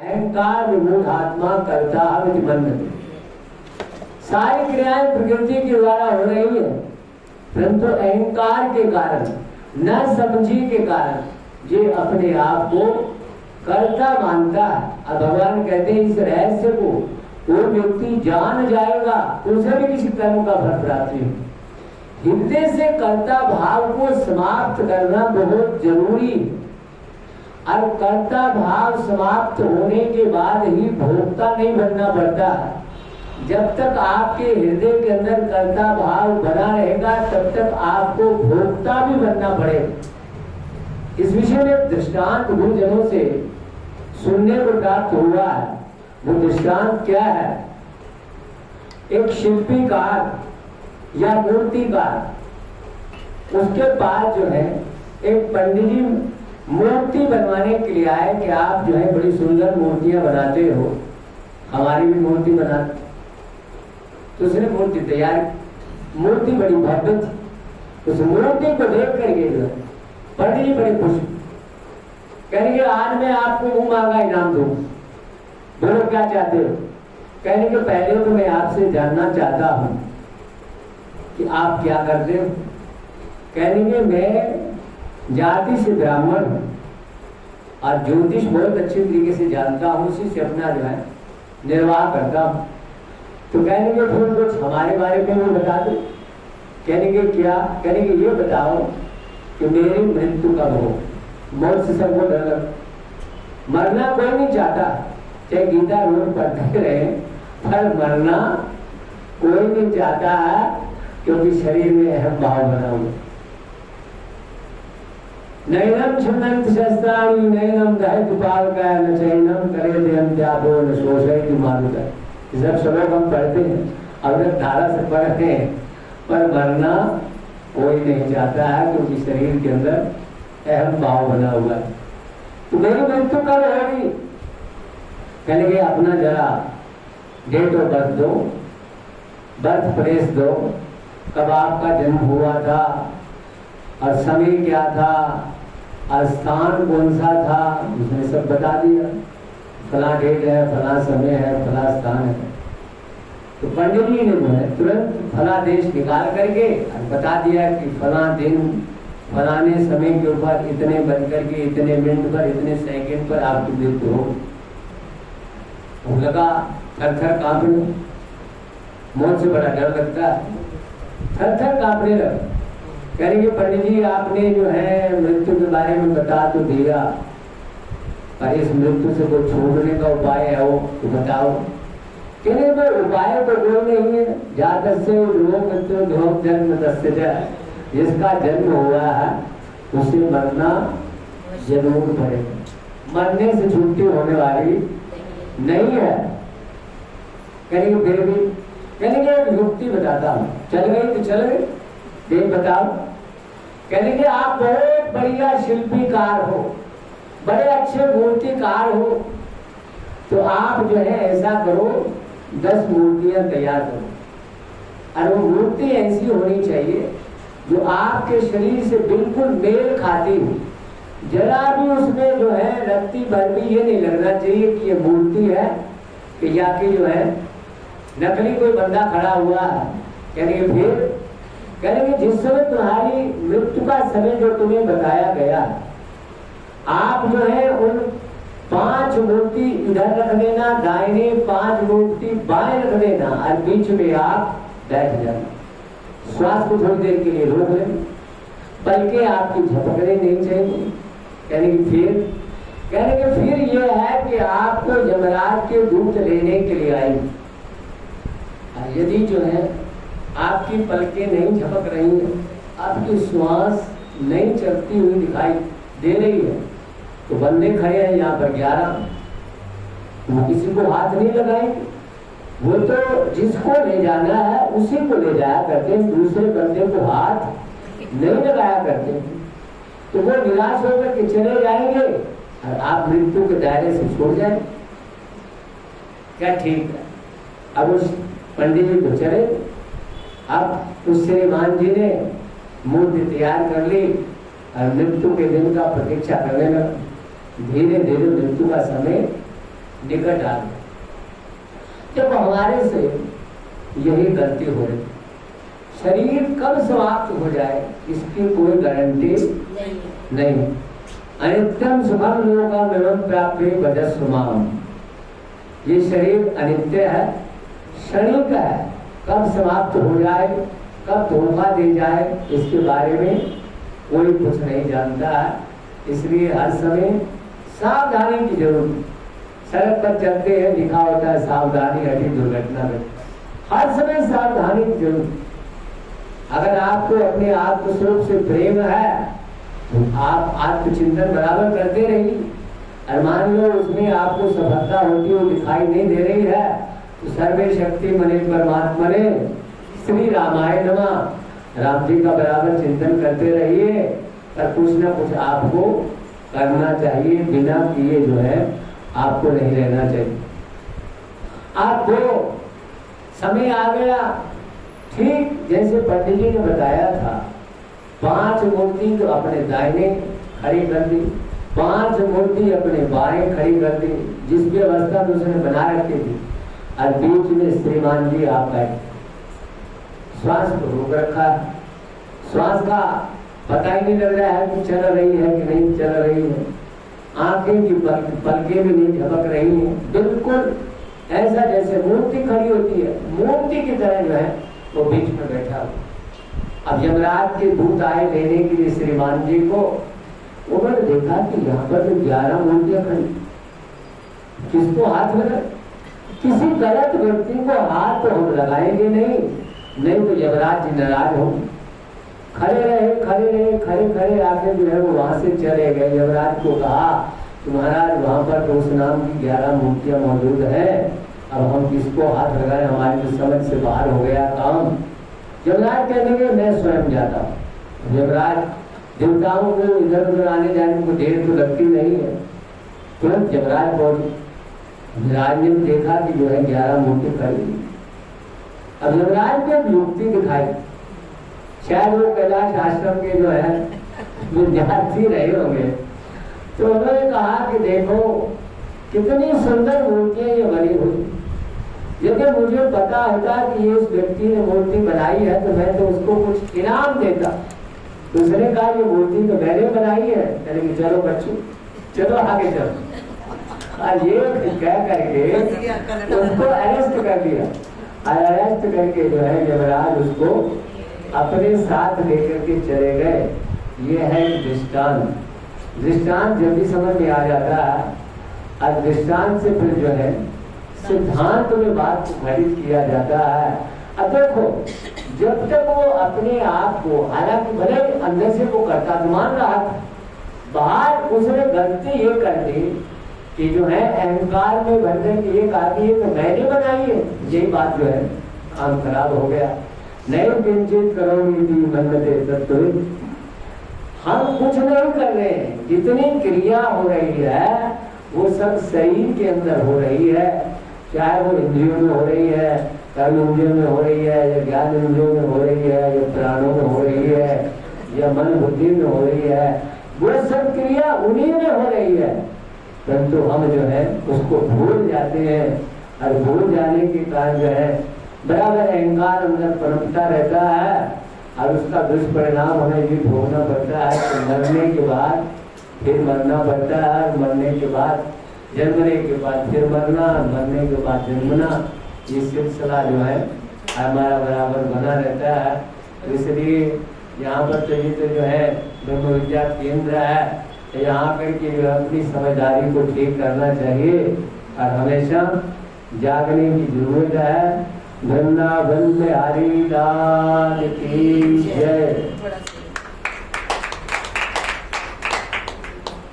अहंकार विमूढ़ आत्मा कर्ता विमन्यते। सारी क्रियाएं प्रकृति के द्वारा हो रही है, परंतु अहंकार के कारण, न समझी के कारण ये अपने आप को कर्ता मानता है। अब भगवान कहते हैं इस रहस्य को वो व्यक्ति जान जाएगा तो उसे भी किसी कर्म का फल प्राप्त है। हृदय से कर्ता भाव को समाप्त करना बहुत जरूरी, और कर्ता भाव समाप्त होने के बाद ही भोक्ता नहीं बनना पड़ता। जब तक आपके हृदय के अंदर कर्ता भाव बना रहेगा तब तक आपको भोक्ता भी बनना पड़ेगा। इस विषय में दृष्टांत गुरुजनों से सुनने को प्राप्त हुआ है। वो दृष्टांत क्या है? एक शिल्पीकार या मूर्तिकार, उसके पास जो है एक पंडित जी मूर्ति बनवाने के लिए आए कि आप जो है बड़ी सुंदर मूर्तियां बनाते हो, हमारी भी मूर्ति बना। तो उसने मूर्ति तैयार, मूर्ति बड़ी भव्य थी। उस मूर्ति को देख करके जो है पंडित जी बड़े खुश, कहेंगे आज मैं आपको मुंह मांगा इनाम दूं, बोलो क्या चाहते हो? कहेंगे पहले तो मैं आपसे जानना चाहता हूं कि आप क्या करते हो। कहेंगे मैं जाति से ब्राह्मण हूं और ज्योतिष बहुत अच्छे तरीके से जानता हूं, उसी से अपना जो है निर्वाह करता हूं। तो कहेंगे फिर कुछ हमारे बारे में भी बता दो। कहेंगे क्या? कहेंगे ये बताओ कि मेरी मृत्यु कब हो। मौत से सबको डर लगता, मरना कोई नहीं चाहता, चाहे गीता रोज पढ़ते रहे, पर मरना कोई नहीं चाहता है क्योंकि शरीर में अहम भाव बना हुआ। नैनम छिन्नन्ति शस्त्राणि नैनम दहति पावकाय न चैनम करेति अंत्यापो न शोषयति मारुतः। सब श्लोक हम पढ़ते हैं, अगर धारा से पढ़ते हैं, पर मरना कोई नहीं चाहता है क्योंकि शरीर के अंदर अहम भाव बना हुआ है। तो मेरी मृत्यु कब होगी? कहेंगे अपना जरा डेट ऑफ बर्थ दो, बर्थ प्लेस दो, कब आपका जन्म हुआ था और समय क्या था और स्थान कौन सा था, उसने सब बता दिया। फला डेट है, फला समय है, फला स्थान है। तो पंडित जी ने जो है तुरंत फला देश निकाल करके बता दिया कि फला दिन फलाने समय के ऊपर इतने बन करके इतने मिनट पर इतने सेकंड पर आपकी मृत्यु हो। वो लगा थर थर कांपने, मौत से बड़ा डर लगता है, थर थर कांपने लगा। कहेंगे पंडित जी आपने जो है मृत्यु के बारे में बता तो दिया, पर इस मृत्यु से कोई छूटने का उपाय है वो तो बताओ। कहने उपाय तो कोई नहीं है, जातस्य ध्रुव मृत्यु ध्रुव जन्म तस्य, जिसका जन्म हुआ है उसे मरना जरूर पड़ेगा, मरने से छुट्टी होने वाली नहीं है। कहेंगे फिर भी, कहेंगे युक्ति बताता हूं। चल गई तो चल गई, देख बताओ। कहेंगे आप बहुत बढ़िया शिल्पीकार हो, बड़े अच्छे मूर्तिकार हो, तो आप जो है ऐसा करो 10 मूर्तियां तैयार करो, और वो मूर्ति ऐसी होनी चाहिए जो आपके शरीर से बिल्कुल मेल खाती हो। जरा भी उसमें जो है रत्ती भर भी ये नहीं लगना चाहिए कि ये मूर्ति है कि या कि जो है नकली कोई बंदा खड़ा हुआ है। कहेंगे फिर, कहेंगे जिस समय तुम्हारी मृत्यु का समय जो तुम्हें बताया गया, आप जो है उन 5 मूर्ति इधर रख देना दाहिने, 5 मूर्ति बाएं रख देना, और बीच में आप बैठ जाना। श्वास को थोड़ी देर के लिए रोक लें, बल्कि आपकी झपकने नहीं चाहिए। कहेंगे फिर यह है कि आपको यमराज के दूत लेने के लिए आएंगे, और यदि जो है आपकी पलकें नहीं झपक रही हैं, आपकी श्वास नहीं चलती हुई दिखाई दे रही है, तो बंदे खड़े हैं यहाँ पर 11, वो किसी को हाथ नहीं लगाएंगे। वो तो जिसको ले जाना है उसी को ले जाया करते हैं, दूसरे बंदे को हाथ नहीं लगाया करते। तो वो निराश होकर के चले जाएंगे और आप मृत्यु के दायरे से छोड़ जाए। क्या ठीक है? अब उस पंडित जी को चले, अब उस श्रीमान जी ने मूर्ति तैयार कर ली और मृत्यु के दिन का प्रतीक्षा करने लगा। धीरे धीरे मृत्यु का समय निकट आ गए। जब हमारे से यही गलती हो रही, शरीर कब समाप्त हो जाए इसकी कोई गारंटी नहीं। अनित्यम सुखम लोकमेवं प्राप्य भजस्व माम। ये शरीर अनित्य है, क्षणिक है, कब समाप्त हो जाए, कब धोखा दे जाए इसके बारे में कोई कुछ नहीं जानता है। इसलिए हर समय सावधानी की जरूरत। सड़क पर चलते हैं लिखा होता है सावधानी हटी दुर्घटना में। हर समय सावधानी की जरूरत। अगर आपको अपने आत्मस्वरूप से प्रेम है तो आप आत्मचिंतन बराबर करते रहिए। और मान लो उसमें आपको सफलता होती हुई दिखाई नहीं दे रही है तो सर्वे शक्ति मने परमात्मा ने श्री रामाय नमः राम जी का बराबर चिंतन करते रहिए। पर कुछ ना कुछ आपको करना चाहिए, बिना किए जो है आपको नहीं रहना चाहिए। आपको समय आ गया, ठीक जैसे पंडित जी ने बताया था, 5 मूर्ति तो अपने दाहिने खड़ी कर दी, 5 मूर्ति अपने बाएं खड़ी कर दी, जिस व्यवस्था तो उसने बना रखी थी। और बीच में श्रीमान जी आप बैठे, श्वास को रोक रखा है, श्वास का पता ही नहीं लग रहा है कि चल रही है कि नहीं चल रही है, आंखें की पलकें भी नहीं झपक रही हैं, बिल्कुल ऐसा जैसे मूर्ति खड़ी होती है, मूर्ति की तरह जो है वो बीच में बैठा हुआ। अब यमराज के दूत आए लेने के लिए श्रीमान जी को, उन्होंने देखा कि यहाँ पर तो 11 मूर्तियां खड़ी, किसको हाथ लगा? किसी गलत व्यक्ति को हाथ तो हम लगाएंगे नहीं, नहीं तो यमराज जी नाराज होंगे। खड़े रहे आके जो है वो वहां से चले गए। यमराज को कहा कि महाराज वहां पर तो उस नाम की 11 मूर्तियां मौजूद है, अब हम किसको हाथ लगाए, हमारी तो समझ से बाहर हो गया काम। यमराज कहने लगे मैं स्वयं जाता हूँ। यमराज देवताओं को इधर उधर आने जाने को देर तो लगती नहीं है, तुरंत यमराज पहुंचे। राज ने देखा कि जो है 11 मूर्ति खड़ी। अब यमराज ने युक्ति दिखाई, शायद वो कैलाश आश्रम के जो है विद्यार्थी रहे होंगे, तो उन्होंने कहा कि देखो कितनी सुंदर मूर्तियां ये बनी हुई, यदि मुझे पता होता कि ये इस व्यक्ति ने मूर्ति बनाई है तो मैं तो उसको कुछ इनाम देता। दूसरे कहा ये मूर्ति तो मैंने बनाई है, चलेंगे चलो बच्चों चलो आगे चलो। और ये कह करके उसको अरेस्ट कर दिया। अरेस्ट करके जो है यमराज उसको अपने साथ लेकर के चले गए। ये है दृष्टांत। दृष्टांत जल्दी समझ में आ जाता है, और दृष्टांत से फिर जो है सिद्धांत में बात को खरीद किया जाता है। अब देखो जब तक वो अपने आप को, हालांकि भले अंदर से वो करता तो मान रहा था, बाहर उसने गलती ये कर दी कि जो है अहंकार में भरने की ये कहा कि ये तो मैंने बनाई है, यही बात जो है काम खराब हो गया। नहीं किंचित करोगी थी मनते तत्व, हम कुछ नहीं कर रहे हैं, जितनी क्रिया हो रही है वो सब शरीर के अंदर हो रही है, चाहे वो इंद्रियों में हो रही है, कर्म इंद्रियों में हो रही है, या ज्ञान इंद्रियों में हो रही है, या प्राणों में हो रही है, या मन बुद्धि में हो रही है, वो सब क्रिया उन्हीं में हो रही है। परंतु हम जो है उसको भूल जाते हैं, और भूल जाने के कारण जो है बराबर अहंकार अंदर पनपता रहता है, और उसका दुष्परिणाम हमें ये भोगना पड़ता है कि मरने के बाद फिर मरना पड़ता है, मरने के बाद जन्मने के बाद फिर मरना, मरने के बाद जन्मना, ये सिलसिला जो है हमारा बराबर बना रहता है। तो इसलिए यहाँ पर तो ये तो जो है ब्रह्म विद्या केंद्र है, यहाँ करके जो अपनी समझदारी को ठीक करना चाहिए और हमेशा जागने की जरूरत है। वृंदावन में हरि लाल की जय।